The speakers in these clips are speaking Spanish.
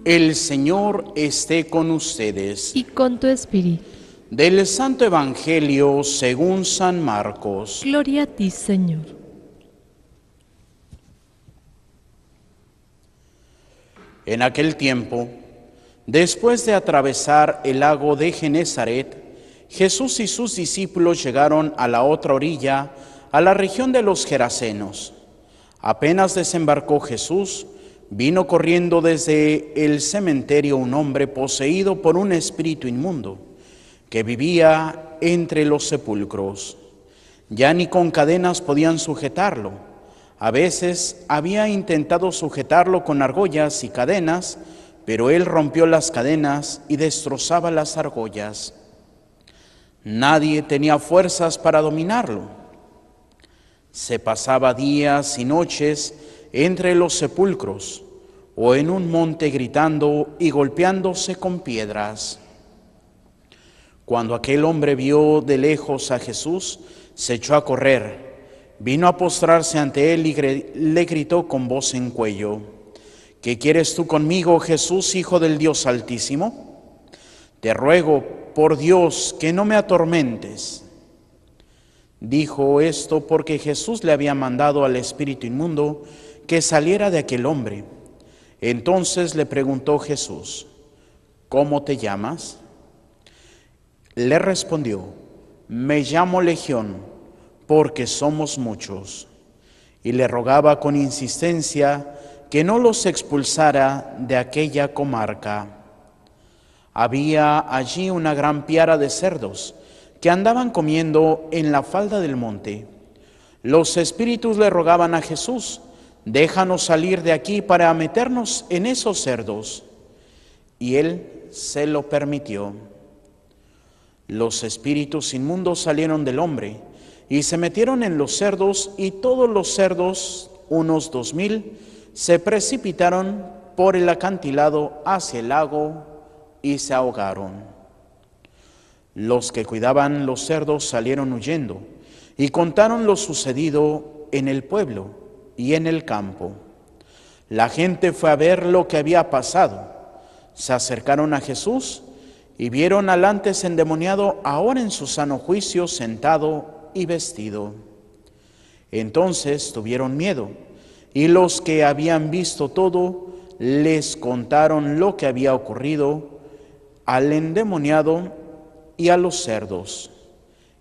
El Señor esté con ustedes. Y con tu espíritu. Del Santo Evangelio según San Marcos. Gloria a ti, Señor. En aquel tiempo, después de atravesar el lago de Genezaret, Jesús y sus discípulos llegaron a la otra orilla, a la región de los Gerasenos. Apenas desembarcó Jesús, vino corriendo desde el cementerio un hombre poseído por un espíritu inmundo, que vivía entre los sepulcros. Ya ni con cadenas podían sujetarlo. A veces había intentado sujetarlo con argollas y cadenas, pero él rompió las cadenas y destrozaba las argollas. Nadie tenía fuerzas para dominarlo. Se pasaba días y noches entre los sepulcros o en un monte gritando y golpeándose con piedras. Cuando aquel hombre vio de lejos a Jesús, se echó a correr, vino a postrarse ante él y le gritó con voz en cuello: ¿Qué quieres tú conmigo, Jesús, Hijo del Dios Altísimo? Te ruego, por Dios, que no me atormentes. Dijo esto porque Jesús le había mandado al espíritu inmundo que saliera de aquel hombre. Entonces le preguntó Jesús: ¿Cómo te llamas? Le respondió: Me llamo Legión, porque somos muchos. Y le rogaba con insistencia que no los expulsara de aquella comarca. Había allí una gran piara de cerdos que andaban comiendo en la falda del monte. Los espíritus le rogaban a Jesús: déjanos salir de aquí para meternos en esos cerdos. Y él se lo permitió. Los espíritus inmundos salieron del hombre y se metieron en los cerdos, y todos los cerdos, unos 2000, se precipitaron por el acantilado hacia el lago y se ahogaron. Los que cuidaban los cerdos salieron huyendo y contaron lo sucedido en el pueblo y en el campo. La gente fue a ver lo que había pasado. Se acercaron a Jesús y vieron al antes endemoniado ahora en su sano juicio, sentado y vestido. Entonces tuvieron miedo, y los que habían visto todo les contaron lo que había ocurrido al endemoniado y a los cerdos.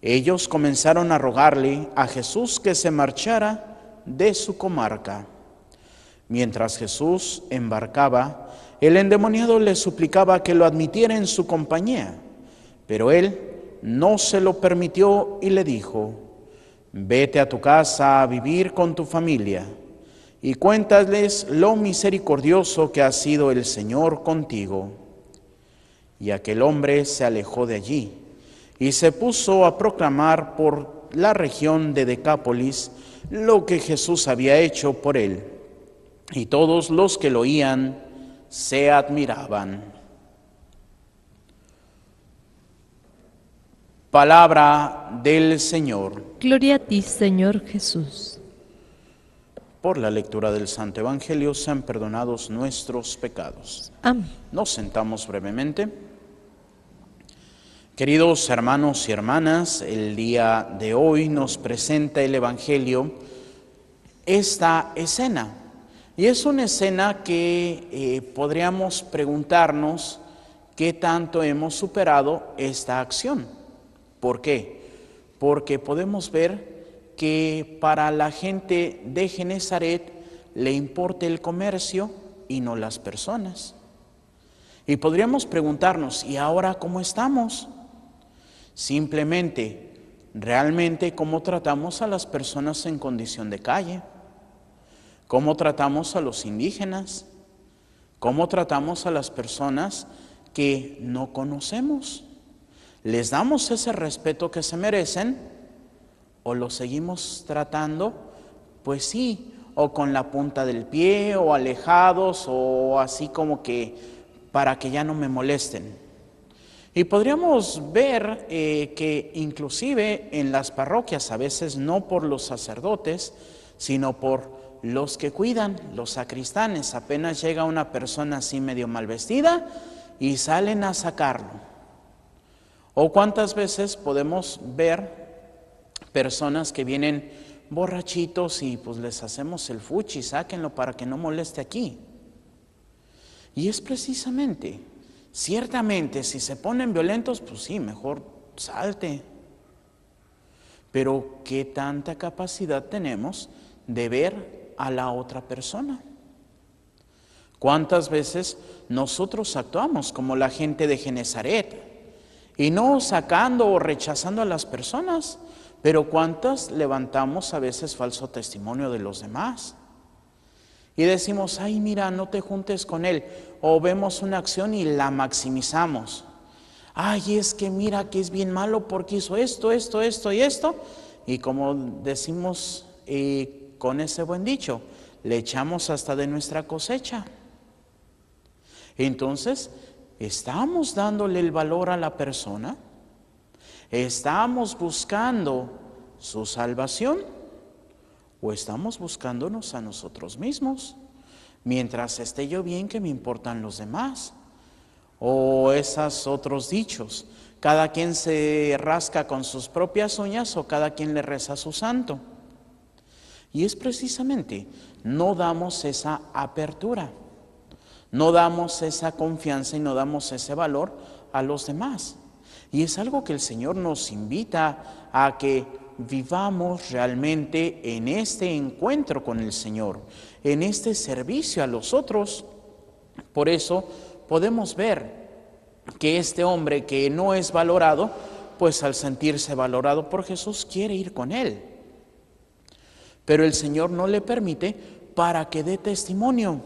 Ellos comenzaron a rogarle a Jesús que se marchara de su comarca. Mientras Jesús embarcaba, el endemoniado le suplicaba que lo admitiera en su compañía, pero él no se lo permitió y le dijo: vete a tu casa a vivir con tu familia y cuéntales lo misericordioso que ha sido el Señor contigo. Y aquel hombre se alejó de allí y se puso a proclamar por la región de Decápolis lo que Jesús había hecho por él. Y todos los que lo oían se admiraban. Palabra del Señor. Gloria a ti, Señor Jesús. Por la lectura del Santo Evangelio sean perdonados nuestros pecados. Amén. Nos sentamos brevemente. Queridos hermanos y hermanas, el día de hoy nos presenta el Evangelio esta escena. Y es una escena que podríamos preguntarnos qué tanto hemos superado esta acción. ¿Por qué? Porque podemos ver que para la gente de Genezaret le importa el comercio y no las personas. Y podríamos preguntarnos, ¿y ahora cómo estamos? Simplemente, realmente, ¿cómo tratamos a las personas en condición de calle? ¿Cómo tratamos a los indígenas? ¿Cómo tratamos a las personas que no conocemos? ¿Les damos ese respeto que se merecen? ¿O los seguimos tratando? Pues sí, o con la punta del pie, o alejados, o así como que para que ya no me molesten. Y podríamos ver que inclusive en las parroquias, a veces no por los sacerdotes, sino por los que cuidan, los sacristanes. Apenas llega una persona así medio mal vestida y salen a sacarlo. O cuántas veces podemos ver personas que vienen borrachitos y pues les hacemos el fuchi, sáquenlo para que no moleste aquí. Y es precisamente, ciertamente, si se ponen violentos, pues sí, mejor salte. Pero ¿qué tanta capacidad tenemos de ver a la otra persona? ¿Cuántas veces nosotros actuamos como la gente de Genesaret? Y no sacando o rechazando a las personas, pero ¿cuántas levantamos a veces falso testimonio de los demás? Y decimos, ay, mira, no te juntes con él. O vemos una acción y la maximizamos. Ay, es que mira que es bien malo porque hizo esto, esto, esto y esto. Y como decimos con ese buen dicho, le echamos hasta de nuestra cosecha. Entonces, ¿estamos dándole el valor a la persona? ¿Estamos buscando su salvación? ¿O estamos buscándonos a nosotros mismos? Mientras esté yo bien, ¿qué me importan los demás? O esos otros dichos, cada quien se rasca con sus propias uñas o cada quien le reza a su santo. Y es precisamente, no damos esa apertura, no damos esa confianza y no damos ese valor a los demás. Y es algo que el Señor nos invita a que vivamos realmente en este encuentro con el Señor, en este servicio a los otros. Por eso podemos ver que este hombre que no es valorado, pues al sentirse valorado por Jesús quiere ir con él. Pero el Señor no le permite para que dé testimonio.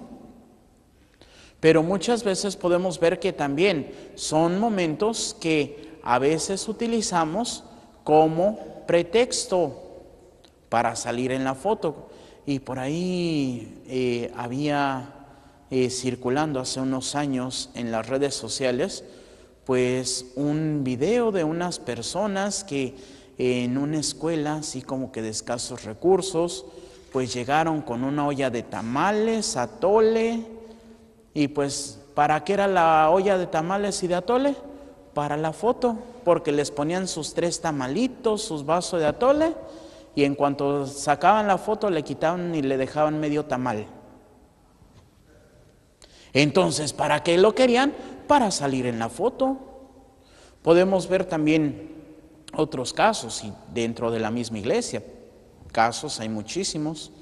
Pero muchas veces podemos ver que también son momentos que a veces utilizamos como pretexto para salir en la foto. Y por ahí había circulando hace unos años en las redes sociales, pues un video de unas personas que en una escuela, así como que de escasos recursos, pues llegaron con una olla de tamales, atole, y pues ¿para qué era la olla de tamales y de atole? Para la foto, porque les ponían sus 3 tamalitos, sus vasos de atole, y en cuanto sacaban la foto le quitaban y le dejaban medio tamal. Entonces, ¿para qué lo querían? Para salir en la foto. Podemos ver también otros casos, y dentro de la misma iglesia, casos hay muchísimos,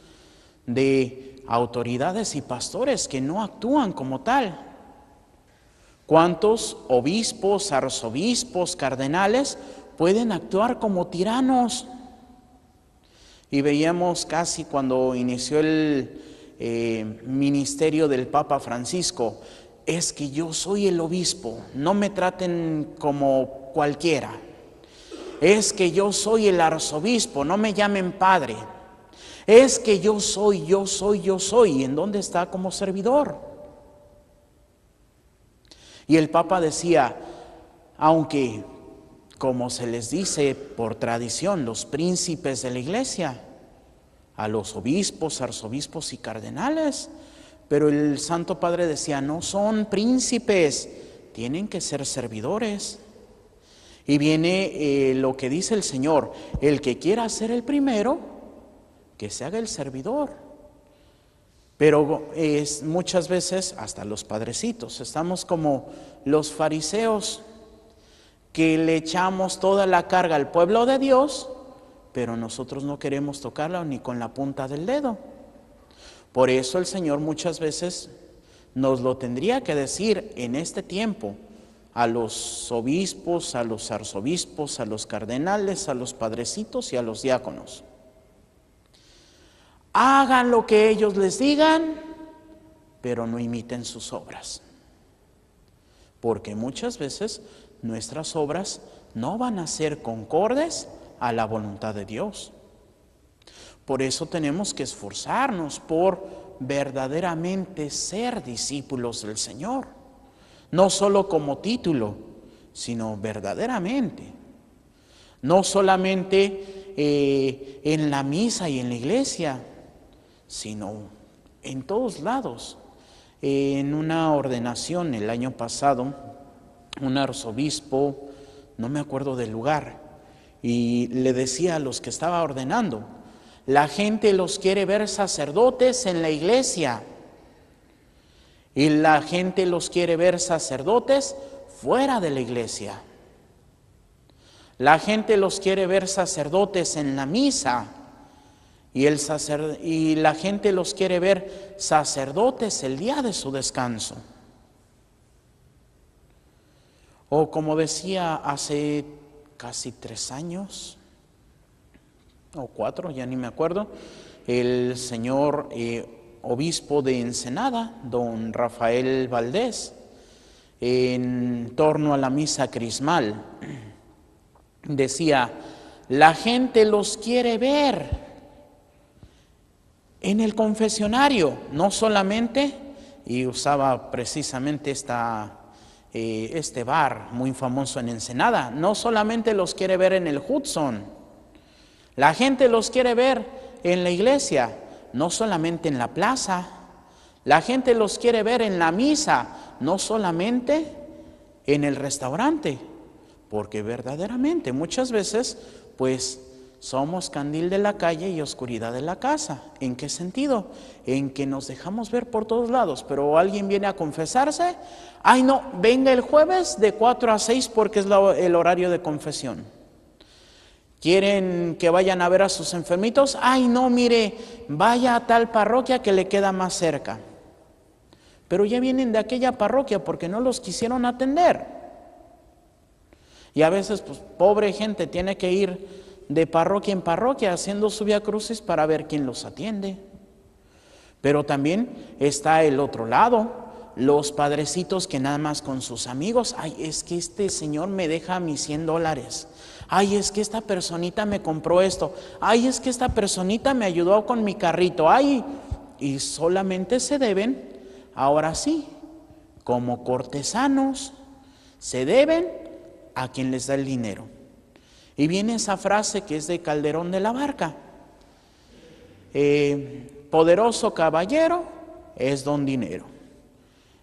de autoridades y pastores que no actúan como tal. ¿Cuántos obispos, arzobispos, cardenales pueden actuar como tiranos? Y veíamos casi cuando inició el ministerio del Papa Francisco, es que yo soy el obispo, no me traten como cualquiera. Es que yo soy el arzobispo, no me llamen padre. Es que yo soy. ¿Y en dónde está como servidor? Y el Papa decía, aunque, como se les dice por tradición, los príncipes de la iglesia, a los obispos, arzobispos y cardenales, pero el Santo Padre decía, no son príncipes, tienen que ser servidores. Y viene lo que dice el Señor, el que quiera ser el primero, que se haga el servidor. Pero muchas veces, hasta los padrecitos, estamos como los fariseos, que le echamos toda la carga al pueblo de Dios, pero nosotros no queremos tocarla ni con la punta del dedo. Por eso el Señor muchas veces nos lo tendría que decir en este tiempo a los obispos, a los arzobispos, a los cardenales, a los padrecitos y a los diáconos. Hagan lo que ellos les digan, pero no imiten sus obras. Porque muchas veces nuestras obras no van a ser concordes a la voluntad de Dios. Por eso tenemos que esforzarnos por verdaderamente ser discípulos del Señor. No solo como título, sino verdaderamente. No solamente en la misa y en la iglesia, sino en todos lados. En una ordenación el año pasado, un arzobispo, no me acuerdo del lugar, y le decía a los que estaba ordenando, la gente los quiere ver sacerdotes en la iglesia y la gente los quiere ver sacerdotes fuera de la iglesia. La gente los quiere ver sacerdotes en la misa y la gente los quiere ver sacerdotes el día de su descanso. O como decía hace casi 3 años o 4, ya ni me acuerdo, el señor obispo de Ensenada, don Rafael Valdés, en torno a la misa crismal, decía, la gente los quiere ver en el confesionario, no solamente, y usaba precisamente este bar muy famoso en Ensenada, no solamente los quiere ver en el Hudson, la gente los quiere ver en la iglesia, no solamente en la plaza, la gente los quiere ver en la misa, no solamente en el restaurante, porque verdaderamente muchas veces pues somos candil de la calle y oscuridad de la casa. ¿En qué sentido? En que nos dejamos ver por todos lados, pero alguien viene a confesarse, ay no, venga el jueves de 4 a 6 porque es el horario de confesión. ¿Quieren que vayan a ver a sus enfermitos? Ay no, mire, vaya a tal parroquia que le queda más cerca. Pero ya vienen de aquella parroquia porque no los quisieron atender. Y a veces, pues, pobre gente tiene que ir de parroquia en parroquia haciendo su vía crucis para ver quién los atiende. Pero también está el otro lado, los padrecitos que nada más con sus amigos, ay, es que este señor me deja mis $100, ay, es que esta personita me compró esto, ay, es que esta personita me ayudó con mi carrito, ay, y solamente se deben, ahora sí, como cortesanos, se deben a quien les da el dinero. Y viene esa frase que es de Calderón de la Barca, poderoso caballero es don dinero.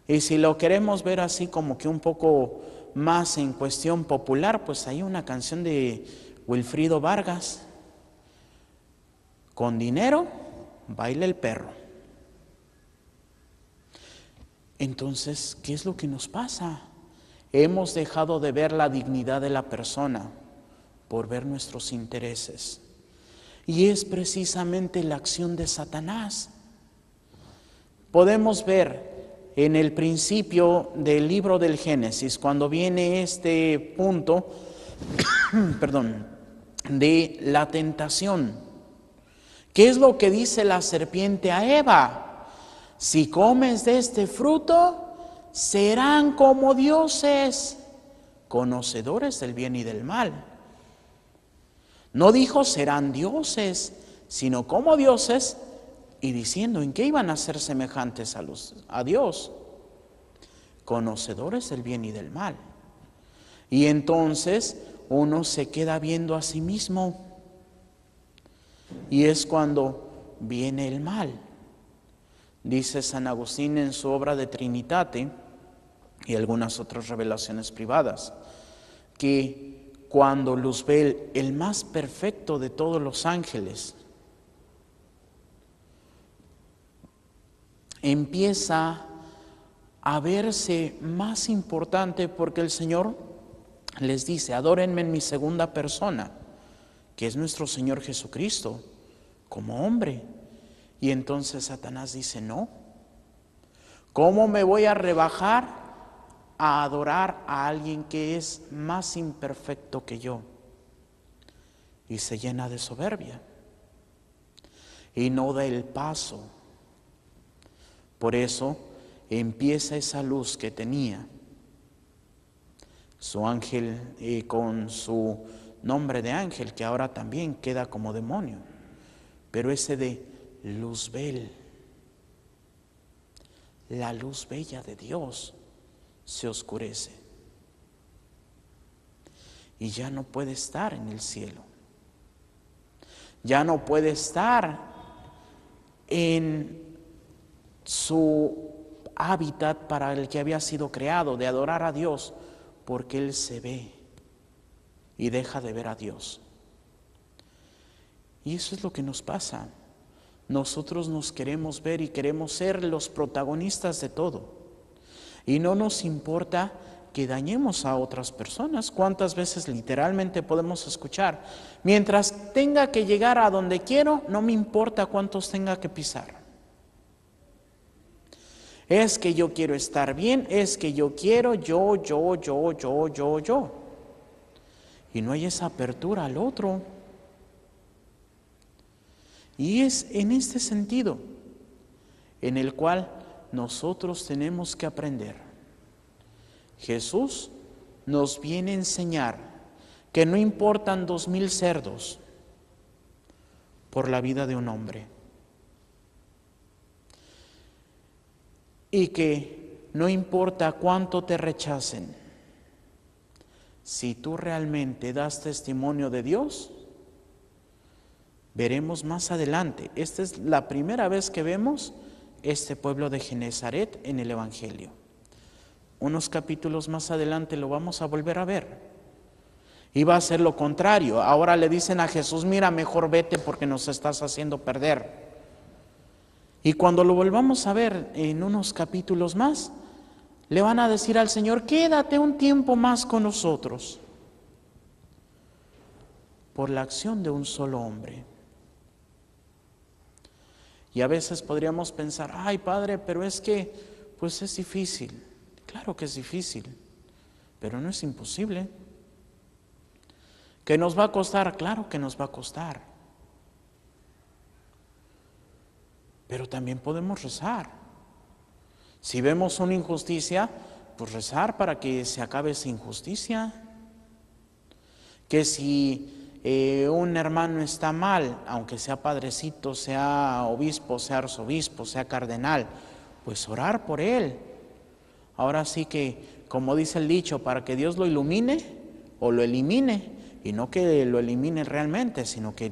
Y si lo queremos ver así como que un poco más en cuestión popular, pues hay una canción de Wilfrido Vargas, con dinero baila el perro. Entonces, ¿qué es lo que nos pasa? Hemos dejado de ver la dignidad de la persona por ver nuestros intereses. Y es precisamente la acción de Satanás. Podemos ver en el principio del libro del Génesis, cuando viene este punto, de la tentación. ¿Qué es lo que dice la serpiente a Eva? Si comes de este fruto, serán como dioses, conocedores del bien y del mal. No dijo serán dioses, sino como dioses, y diciendo en qué iban a ser semejantes a Dios, conocedores del bien y del mal. Y entonces uno se queda viendo a sí mismo, y es cuando viene el mal. Dice San Agustín en su obra de Trinitate y algunas otras revelaciones privadas, que cuando Luzbel, el más perfecto de todos los ángeles, empieza a verse más importante, porque el Señor les dice, adórenme en mi segunda persona, que es nuestro Señor Jesucristo, como hombre. Y entonces Satanás dice, no, ¿cómo me voy a rebajar a adorar a alguien que es más imperfecto que yo? Y se llena de soberbia y no da el paso. Por eso empieza esa luz que tenía su ángel, con su nombre de ángel, que ahora también queda como demonio, pero ese de Luzbel, la luz bella de Dios, se oscurece y ya no puede estar en el cielo, ya no puede estar en su hábitat para el que había sido creado, de adorar a Dios, porque él se ve y deja de ver a Dios. Y eso es lo que nos pasa. Nosotros nos queremos ver y queremos ser los protagonistas de todo. Y no nos importa que dañemos a otras personas. ¿Cuántas veces literalmente podemos escuchar? Mientras tenga que llegar a donde quiero, no me importa cuántos tenga que pisar. Es que yo quiero estar bien, es que yo quiero, yo. Y no hay esa apertura al otro. Y es en este sentido en el cual nosotros tenemos que aprender. Jesús nos viene a enseñar que no importan 2000 cerdos por la vida de un hombre. Y que no importa cuánto te rechacen, si tú realmente das testimonio de Dios, veremos más adelante. Esta es la primera vez que vemos este pueblo de Genesaret en el Evangelio. Unos capítulos más adelante lo vamos a volver a ver. Y va a ser lo contrario. Ahora le dicen a Jesús, mira, mejor vete porque nos estás haciendo perder. Y cuando lo volvamos a ver en unos capítulos más, le van a decir al Señor, quédate un tiempo más con nosotros. Por la acción de un solo hombre. Y a veces podríamos pensar, ay Padre, pero es que pues es difícil. Claro que es difícil, pero no es imposible. ¿Que nos va a costar? Claro que nos va a costar. Pero también podemos rezar. Si vemos una injusticia, pues rezar para que se acabe esa injusticia. Que si un hermano está mal, aunque sea padrecito, sea obispo, sea arzobispo, sea cardenal, pues orar por él. Ahora sí que, como dice el dicho, para que Dios lo ilumine o lo elimine, y no que lo elimine realmente, sino que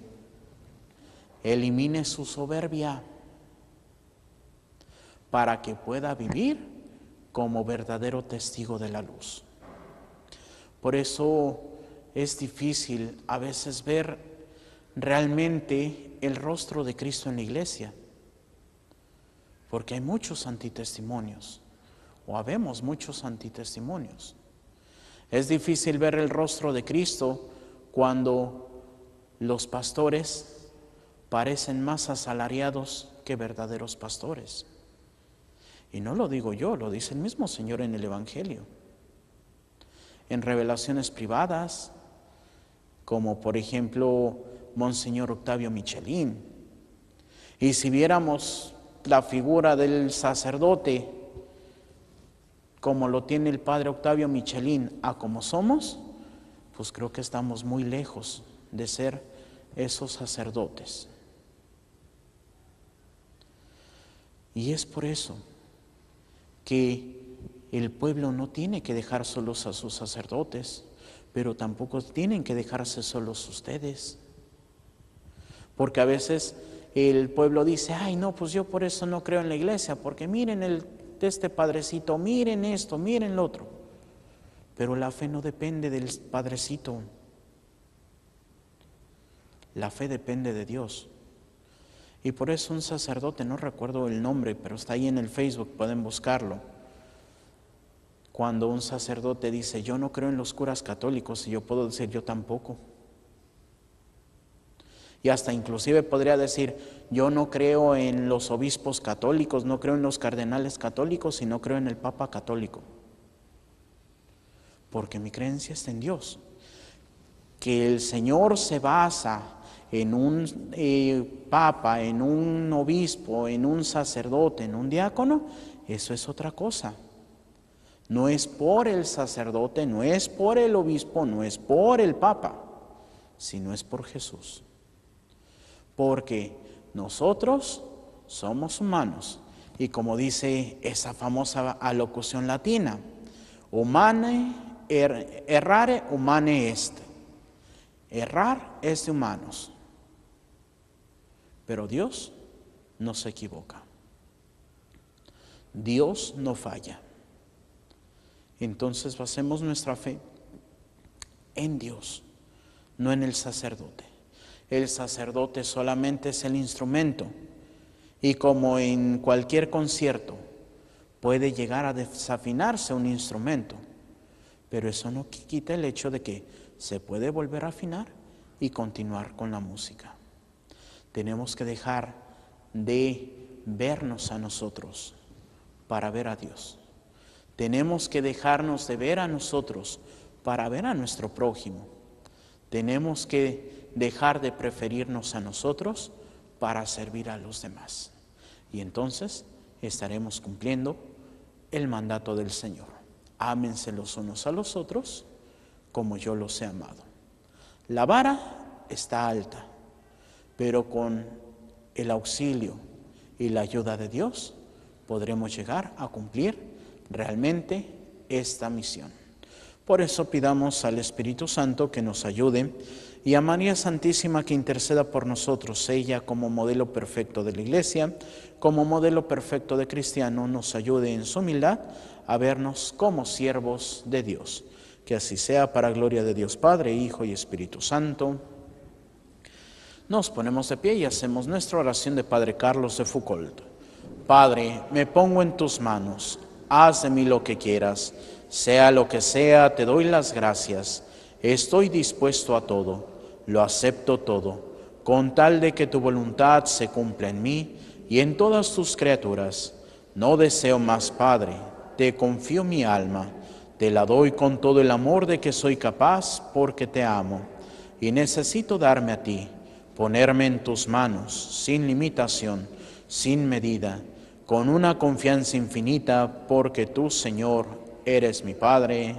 elimine su soberbia para que pueda vivir como verdadero testigo de la luz. Por eso es difícil a veces ver realmente el rostro de Cristo en la iglesia, porque hay muchos antitestimonios, o habemos muchos antitestimonios. Es difícil ver el rostro de Cristo cuando los pastores parecen más asalariados que verdaderos pastores. Y no lo digo yo, lo dice el mismo Señor en el Evangelio. En revelaciones privadas, como por ejemplo Monseñor Octavio Michelin. Y si viéramos la figura del sacerdote como lo tiene el Padre Octavio Michelin a como somos, pues creo que estamos muy lejos de ser esos sacerdotes. Y es por eso que el pueblo no tiene que dejar solos a sus sacerdotes, pero tampoco tienen que dejarse solos ustedes. Porque a veces el pueblo dice, ay no, pues yo por eso no creo en la iglesia, porque miren este padrecito, miren esto, miren lo otro. Pero la fe no depende del padrecito. La fe depende de Dios. Y por eso un sacerdote, no recuerdo el nombre, pero está ahí en el Facebook, pueden buscarlo. Cuando un sacerdote dice, yo no creo en los curas católicos, y yo puedo decir, yo tampoco. Y hasta inclusive podría decir, yo no creo en los obispos católicos, no creo en los cardenales católicos y no creo en el Papa católico. Porque mi creencia está en Dios. Que el Señor se basa en un papa, en un obispo, en un sacerdote, en un diácono, eso es otra cosa. No es por el sacerdote, no es por el obispo, no es por el papa, sino es por Jesús. Porque nosotros somos humanos. Y como dice esa famosa alocución latina, humane errare humane est. Errar es de humanos. Pero Dios no se equivoca. Dios no falla. Entonces basemos nuestra fe en Dios, no en el sacerdote. El sacerdote solamente es el instrumento y como en cualquier concierto puede llegar a desafinarse un instrumento, pero eso no quita el hecho de que se puede volver a afinar y continuar con la música. Tenemos que dejar de vernos a nosotros para ver a Dios. Tenemos que dejarnos de ver a nosotros para ver a nuestro prójimo. Tenemos que dejar de preferirnos a nosotros para servir a los demás. Y entonces estaremos cumpliendo el mandato del Señor. Ámense los unos a los otros como yo los he amado. La vara está alta, pero con el auxilio y la ayuda de Dios podremos llegar a cumplir realmente esta misión. Por eso pidamos al Espíritu Santo que nos ayude y a María Santísima que interceda por nosotros. Ella, como modelo perfecto de la Iglesia, como modelo perfecto de cristiano, nos ayude en su humildad a vernos como siervos de Dios. Que así sea, para gloria de Dios Padre, Hijo y Espíritu Santo. Nos ponemos de pie y hacemos nuestra oración de Padre Carlos de Foucault. Padre, me pongo en tus manos, haz de mí lo que quieras, sea lo que sea, te doy las gracias, estoy dispuesto a todo, lo acepto todo, con tal de que tu voluntad se cumpla en mí y en todas tus criaturas. No deseo más, Padre, te confío mi alma, te la doy con todo el amor de que soy capaz, porque te amo, y necesito darme a ti, ponerme en tus manos, sin limitación, sin medida, con una confianza infinita, porque tú, Señor, eres mi Padre.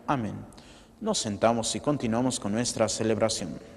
Amén. Nos sentamos y continuamos con nuestra celebración.